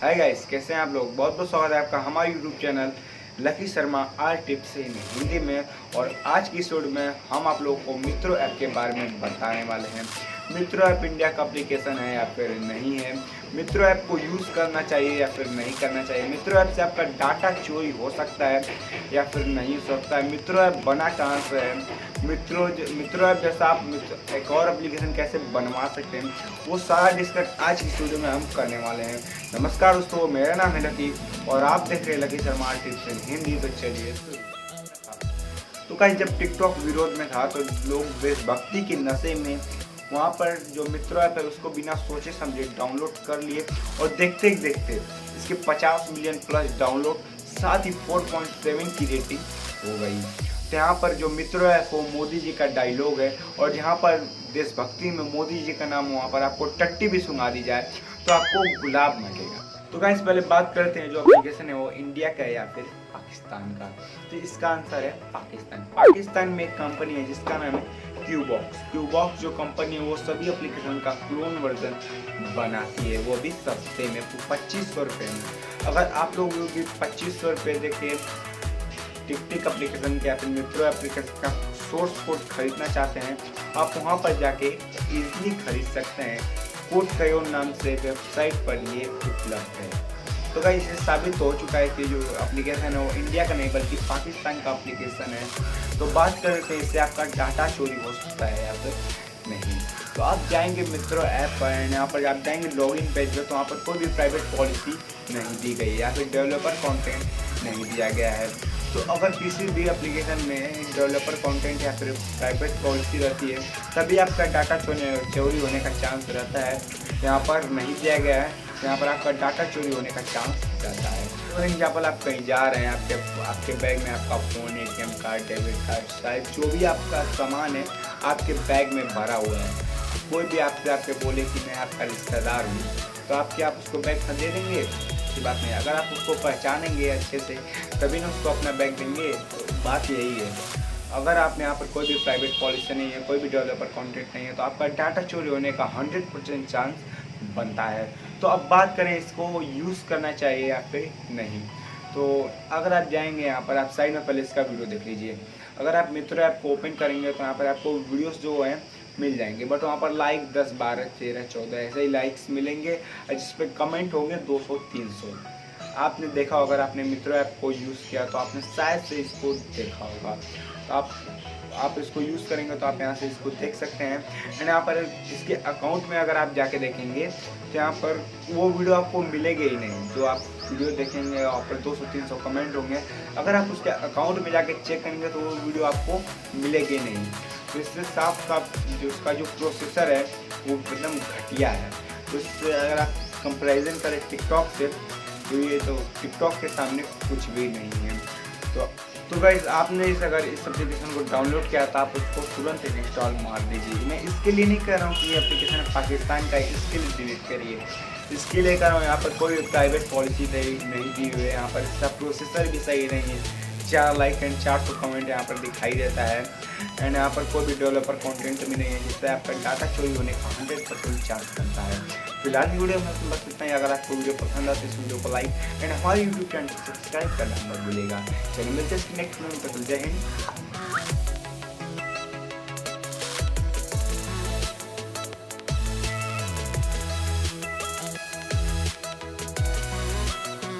Hi guys, कैसे हैं आप लोग। बहुत बहुत स्वागत है आपका हमारे YouTube channel Lucky Sharma R tips in Hindi में। और आज की एपिसोड में हम आप लोगों को मित्रो ऐप के बारे में बताने वाले हैं। मित्रो ऐप इंडिया का एप्लीकेशन है या फिर नहीं है, मित्रो ऐप को यूज़ करना चाहिए या फिर नहीं करना चाहिए, मित्रो ऐप से आपका डाटा चोरी हो सकता है या फिर नहीं हो सकता है, मित्रो ऐप बना कहाँ से है, मित्रो ऐप जैसा आप एक और एप्लीकेशन कैसे बनवा सकते हैं, वो सारा डिस्कस आज की वीडियो में हम करने वाले हैं। नमस्कार दोस्तों, मेरा नाम है लकी और आप देख रहे हैं lucky Sharma tips in Hindi. तो चलिए, तो कहीं जब टिकटॉक विरोध में था तो लोग देशभक्ति के नशे में वहाँ पर जो मित्रो ऐप है उसको बिना सोचे समझे डाउनलोड कर लिए और देखते ही देखते इसके 50 मिलियन प्लस डाउनलोड, साथ ही 4.7 की रेटिंग हो गई। तो यहाँ पर जो मित्रो ऐप वो मोदी जी का डायलॉग है और जहाँ पर देशभक्ति में मोदी जी का नाम वहाँ पर आपको टट्टी भी सुना दी जाए तो आपको गुलाब मिलेगा। तो गाइस पहले बात करते हैं जो एप्लीकेशन है वो इंडिया का है या फिर पाकिस्तान का। तो इसका आंसर है पाकिस्तान। पाकिस्तान में एक कंपनी है जिसका नाम है क्यूबॉक्स जो कंपनी है वो सभी एप्लीकेशन का क्लोन वर्जन बनाती है, वो भी सस्ते में 2500 रुपये में। अगर आप लोग भी 2500 रुपये देके टिक टिक एप्लीकेशन के या फिर मित्रो एप्लीकेशन का सोर्स कोड खरीदना चाहते हैं, आप वहाँ पर जाके इजीली खरीद सकते हैं। कोड कयोन नाम से वेबसाइट पर ये उपलब्ध है। तो गाइस इससे साबित हो चुका है कि जो एप्लीकेशन है वो इंडिया का नहीं बल्कि पाकिस्तान का एप्लीकेशन है। तो बात करते हैं इससे आपका डाटा चोरी हो सकता है या फिर नहीं। तो आप जाएंगे मित्रो ऐप पर, यहाँ पर आप जाएंगे लॉगिन पेज पर, तो वहाँ पर कोई भी प्राइवेट पॉलिसी नहीं दी गई है या फिर डेवलपर कंटेंट नहीं दिया गया है। तो अगर किसी भी एप्लीकेशन में डेवलपर कंटेंट या फिर प्राइवेट पॉलिसी रहती है तभी आपका डाटा चोरी होने का चांस रहता है। यहाँ पर नहीं दिया गया है, यहाँ पर आपका डाटा चोरी होने का चांस रहता है। फॉर एग्जाम्पल आप कहीं जा रहे हैं, आपके बैग में आपका phone, ATM card, debit card, शायद जो भी आपका सामान है आपके बैग में भरा हुआ है। कोई भी आपके बोले कि मैं आपका रिश्तेदार हूँ तो आप उसको बैग दे देंगे? ऐसी बात नहीं। अगर आप उसको पहचानेंगे अच्छे से तभी ना उसको अपना बैग देंगे। तो बात यही है, अगर आप यहाँ पर कोई भी प्राइवेट पॉलिसी नहीं है, कोई भी डेवलपर कंटेंट नहीं है तो आपका डाटा चोरी होने का 100% चांस बनता है। तो अब बात करें इसको यूज़ करना चाहिए या फिर नहीं। तो अगर आप जाएंगे यहाँ पर, आप साइड में पहले इसका वीडियो देख लीजिए। अगर आप मित्रो ऐप को ओपन करेंगे तो यहाँ पर आपको वीडियोस जो हैं मिल जाएंगे, बट वहाँ पर लाइक 10, 12, 13, 14 ऐसे ही लाइक्स मिलेंगे जिस पर कमेंट होंगे 200, 300। आपने देखा होगा, अगर आपने मित्रो ऐप को यूज़ किया तो आपने शायद से इसको देखा होगा। तो आप इसको यूज़ करेंगे तो आप यहाँ से इसको देख सकते हैं। एंड यहाँ पर इसके अकाउंट में अगर आप जाके देखेंगे तो यहाँ पर वो वीडियो आपको मिलेगी ही नहीं। जो आप वीडियो देखेंगे यहाँ पर 200, 300 कमेंट होंगे, अगर आप उसके अकाउंट में जाके चेक करेंगे तो वो वीडियो आपको मिलेगी नहीं। तो इससे साफ जो उसका जो प्रोसेसर है वो एकदम घटिया है। तो इससे अगर आप कंपैरिजन करें टिकटॉक से तो ये तो टिकटॉक के सामने कुछ भी नहीं है। तो गाइस आपने अगर इस एप्लीकेशन को डाउनलोड किया तो आप उसको तुरंत इंस्टॉल मार दीजिए। मैं इसके लिए नहीं कह रहा हूँ कि ये एप्लीकेशन पाकिस्तान का है इसके लिए डिलीट करिए, इसके लिए कह रहा हूँ यहाँ पर कोई प्राइवेट पॉलिसी नहीं दी हुई है, यहाँ पर इसका प्रोसेसर भी सही नहीं है, 4 लाइक एंड 400 कमेंट यहाँ पर दिखाई देता है। एंड यहाँ पर कोई भी डेवलपर कंटेंट भी नहीं है जिससे आपका डाटा चोरी होने का 100% चांस बनता है। फिलहाल वीडियो में बस इतना ही। अगर आपको वीडियो पसंद आए तो इस वीडियो को लाइक एंड हमारे यूट्यूब चैनल को सब्सक्राइब करना मत भूलिएगा। चलिए मिलते हैं नेक्स्ट वीडियो में, तब तक जय हिंद।